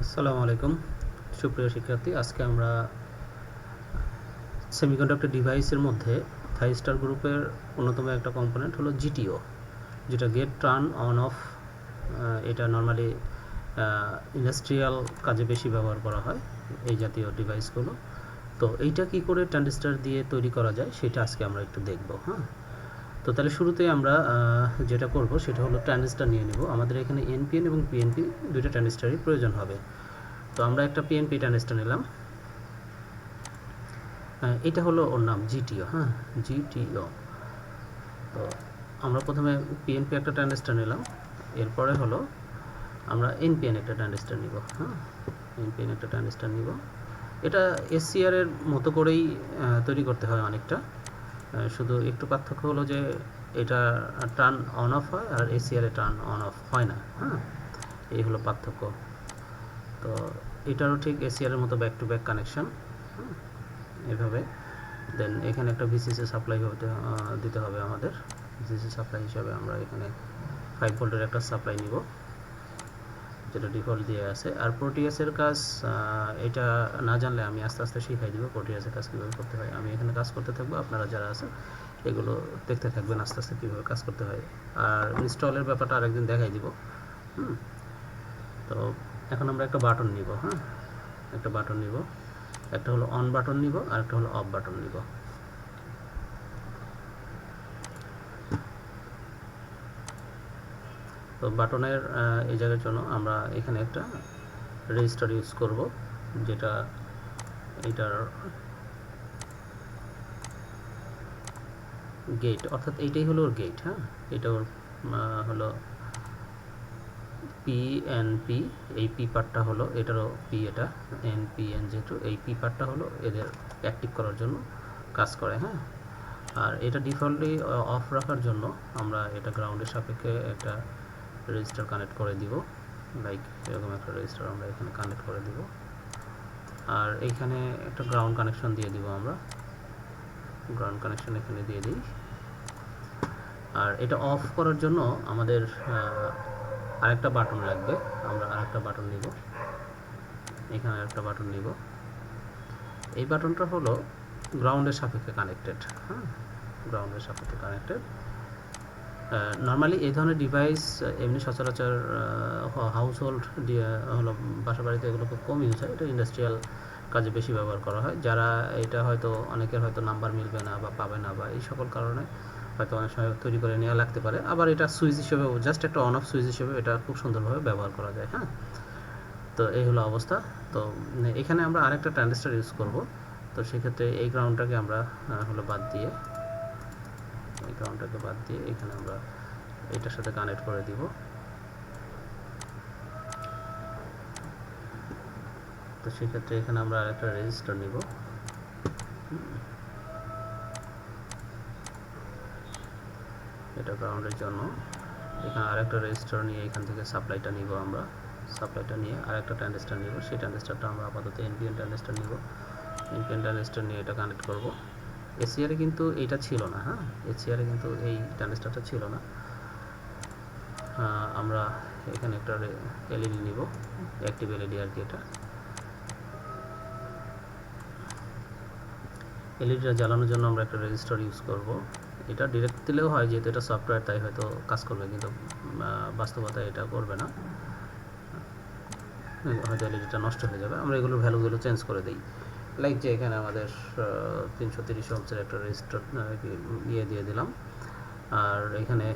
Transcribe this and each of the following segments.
আসসালামু আলাইকুম সুপ্রিয় শিক্ষার্থী, আজকে আমরা সেমিকন্ডাক্টর ডিভাইসের মধ্যে থাইস্টার গ্রুপের অন্যতম একটা কম্পোনেন্ট হলো জিটিও, যেটা গেট টার্ন অন অফ। এটা নর্মালি ইন্ডাস্ট্রিয়াল কাজে বেশি ব্যবহার করা হয় এই জাতীয় ডিভাইসগুলো। তো এইটা কি করে ট্রানজিস্টর দিয়ে তৈরি করা যায় সেটা আজকে আমরা একটু দেখব। হ্যাঁ, তো তাহলে শুরুতে আমরা যেটা করব সেটা হলো ট্রানজিস্টর নিয়ে নেব। আমাদের এখানে এনপিএন এবং পিএনপি দুইটা ট্রানজিস্টরই প্রয়োজন হবে। তো আমরা একটা পিএনপি ট্রানজিস্টর নিলাম। এটা হলো ওর নাম জিটিও। হ্যাঁ, জিটিও। তো আমরা প্রথমে পিএনপি একটা ট্রানজিস্টর নিলাম, এরপরে হলো আমরা এনপিএন একটা ট্রানজিস্টর নিব। হ্যাঁ, এনপিএন একটা ট্রানজিস্টর নিব। এটা এসসিআর এর মতো করেই তৈরি করতে হয় অনেকটা, শুধু একটু পার্থক্য হলো যে এটা টার্ন অন অফ হয় আর এসসিআর এ টার্ন অন অফ হয় না। হ্যাঁ, এই হলো পার্থক্য। তো এটারও ঠিক এসসিআর এর মতো ব্যাক টু ব্যাক কানেকশন এভাবে। দেন এখানে একটা ভিসিসি সাপ্লাই দিতে হবে আমাদের। ভিসিসি সাপ্লাই হিসাবে আমরা এখানে 5 ভোল্টের একটা সাপ্লাই নিব, যেটা ডিফল্ট দিয়ে আছে। আর প্রোটিয়াসের কাজ এটা না জানলে আমি আস্তে আস্তে শিখাই দিব প্রোটিয়াসের কাজ কীভাবে করতে হয়। আমি এখানে কাজ করতে থাকবো, আপনারা যারা আছেন এগুলো দেখতে থাকবেন আস্তে আস্তে কীভাবে কাজ করতে হয়। আর ইনস্টলের ব্যাপারটা আরেকদিন দেখাই দিব। তো এখন আমরা একটা বাটন নিব। হ্যাঁ, একটা বাটন নিব, একটা হলো অন বাটন নিব আর একটা হলো অফ বাটন নিব। তো বাটনের এই জায়গার জন্য আমরা এখানে একটা রেজিস্টার ইউজ করব, যেটা এটার গেট, অর্থাৎ এইটাই হলো ওর গেট। হ্যাঁ, এটা ওর হলো পি এন পি। এই পি পার্টটা হলো এটারও পি, এটা এন পি এন, যেহেতু এই পি পার্টটা হলো এদের অ্যাক্টিভ করার জন্য কাজ করে। হ্যাঁ, আর এটা ডিফল্টলি অফ রাখার জন্য আমরা এটা গ্রাউন্ডের সাপেক্ষে একটা রেজিস্টার কানেক্ট করে দিব। লাইক এরকম একটা রেজিস্টার আমরা এখানে কানেক্ট করে দিব, আর এইখানে একটা গ্রাউন্ড কানেকশন দিয়ে দিব। আমরা গ্রাউন্ড কানেকশন এখানে দিয়ে দিই। আর এটা অফ করার জন্য আমাদের আরেকটা বাটন লাগবে। আমরা আরেকটা বাটন নিব, এখানে আরেকটা বাটন নিব। এই বাটনটা হলো গ্রাউন্ডের সাপেক্ষে কানেক্টেড। হ্যাঁ, গ্রাউন্ডের সাপেক্ষে কানেক্টেড। নর্মালি এই ধরনের ডিভাইস এমনি সচরাচর হাউস হোল্ড হলো বাসা বাড়িতে এগুলো খুব কম ইউজ হয়। এটা ইন্ডাস্ট্রিয়াল কাজে বেশি ব্যবহার করা হয়। যারা এটা হয়তো অনেকের হয়তো নাম্বার মিলবে না বা পাবে না, বা এই সকল কারণে হয়তো অনেক সময় তৈরি করে নেওয়া লাগতে পারে। আবার এটা সুইচ হিসেবে, জাস্ট একটা অন অফ সুইচ হিসেবে এটা খুব সুন্দরভাবে ব্যবহার করা যায়। হ্যাঁ, তো এই হলো অবস্থা। তো এখানে আমরা আরেকটা ট্রানজিস্টর ইউজ করব। তো সেক্ষেত্রে এই গ্রাউন্ডটাকে আমরা হলো বাদ দিয়ে, এই গ্রাউন্ডটাকে বাদ দিয়ে এখানে আমরা এটার সাথে কানেক্ট করে দিব। তো সেক্ষেত্রে এখানে আমরা আরেকটা রেজিস্টার নিব। এটা গ্রাউন্ডের জন্য। এখানে আরেকটা রেজিস্টার নিয়ে এখান থেকে সাপ্লাইটা নিব। আমরা সাপ্লাইটা নিয়ে আরেকটা ট্রানজিস্টর নিব। সেই ট্রানজিস্টরটা আমরা আপাতত এনপিএন ট্রানজিস্টর নিব। এনপিএন ট্রানজিস্টর নিয়ে এটা কানেক্ট করব। এসিআরে কিন্তু এটা ছিল না। হ্যাঁ, এসিআরে কিন্তু এই ট্রানজিস্টরটা ছিল না। আমরা এখানে একটা এলইডি নিব, অ্যাক্টিভ এলইডি আর কি। এটা এলইডিটা জ্বালানোর জন্য আমরা একটা রেজিস্টার ইউজ করব। এটা ডিরেক্ট দিলেও হয়, যেহেতু এটা সফটওয়্যার তাই হয়তো কাজ করবে, কিন্তু বাস্তবতায় এটা করবে না, হয়তো এলইডিটা নষ্ট হয়ে যাবে। আমরা এগুলোর ভ্যালুগুলো চেঞ্জ করে দিই। লাইক যে এখানে আমাদের 330 ওহমসের একটা রেজিস্টার ইয়ে দিয়ে দিলাম। আর এখানে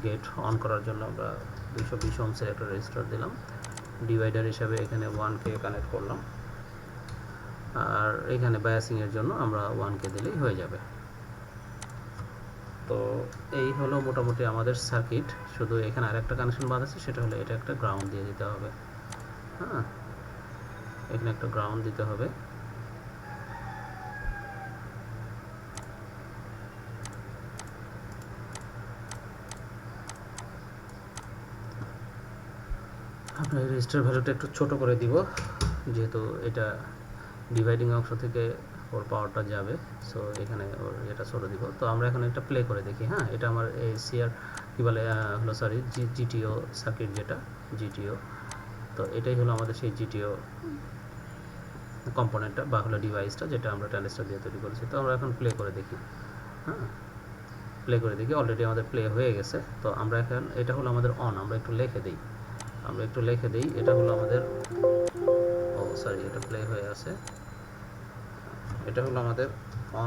গেট অন করার জন্য আমরা 220 ওহমসের একটা রেজিস্টার দিলাম। ডিভাইডার হিসাবে এখানে 1K কানেক্ট করলাম। আর এখানে বায়াসিংয়ের জন্য আমরা 1K দিলেই হয়ে যাবে। তো এই হলো মোটামুটি আমাদের সার্কিট। শুধু এখানে আরেকটা কানেকশন বাদ আছে, সেটা হলো এটা একটা গ্রাউন্ড দিয়ে দিতে হবে। হ্যাঁ, এখানে একটা গ্রাউন্ড দিতে হবে। আমরা এই রেজিস্টার ভ্যালুটা একটু ছোট করে দিব, যেহেতু এটা ডিভাইডিং অংশ থেকে ওর পাওয়ারটা যাবে। সো এখানে ওর এটা ছোট দিব। তো আমরা এখন একটা প্লে করে দেখি। হ্যাঁ, এটা আমার এই সিআর কী বলে হলো, সরি, জিটিও সার্কিট, যেটা জিটিও। তো এটাই হলো আমাদের সেই জিটিও কম্পোনেন্টটা বা হলো ডিভাইসটা, যেটা আমরা ট্রানজিস্টর দিয়ে তৈরি করেছি। তো আমরা এখন প্লে করে দেখি। হ্যাঁ, প্লে করে দেখি। অলরেডি আমাদের প্লে হয়ে গেছে। তো আমরা এখন, এটা হলো আমাদের অন। আমরা একটু লিখে দিই, এটা হলো আমাদের, ও সরি, এটা প্লে হয়ে আছে। এটা হলো আমাদের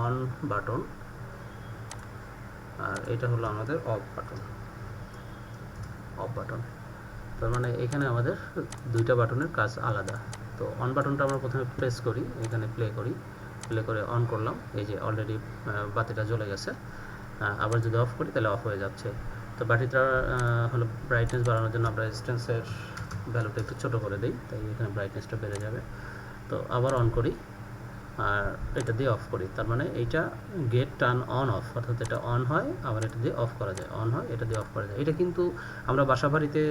অন বাটন, আর এটা হলো আমাদের অফ বাটন। তার মানে এখানে আমাদের দুইটা বাটনের কাজ আলাদা। তো অন বাটনটা আমরা প্রথমে প্রেস করি, এখানে প্লে করে অন করলাম, এই যে অলরেডি বাতিটা জ্বলে গেছে। আবার যদি অফ করি তাহলে অফ হয়ে যাচ্ছে। তো বাতিটা হলো ব্রাইটনেস বাড়ানোর জন্য আমরা রেজিস্ট্যান্সের ভ্যালুটা একটু ছোটো করে দিই, তাই এখানে ব্রাইটনেসটা বেড়ে যাবে। তো আবার অন করি, আর এটা দিয়ে অফ করি। তার মানে এইটা গেট টার্ন অন অফ, অর্থাৎ এটা অন হয়, আবার এটা দিয়ে অফ করা যায়, অন হয়, এটা দিয়ে অফ করা যায়। এটা কিন্তু আমরা বাসা বাড়িতে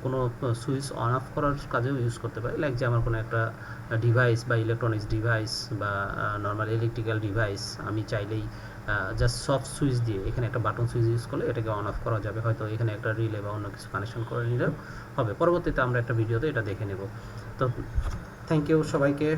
কোনো সুইচ অন অফ করার কাজেও ইউজ করতে পারি। লাইক যে আমার কোনো একটা ডিভাইস বা ইলেকট্রনিক্স ডিভাইস বা নর্মাল ইলেকট্রিক্যাল ডিভাইস আমি চাইলেই জাস্ট সফট সুইচ দিয়ে, এখানে একটা বাটন সুইচ ইউজ করলে এটাকে অন অফ করা যাবে। হয়তো এখানে একটা রিলে বা অন্য কিছু কানেকশন করে নিলেও হবে। পরবর্তীতে আমরা একটা ভিডিওতে এটা দেখে নেব। তো থ্যাংক ইউ সবাইকে।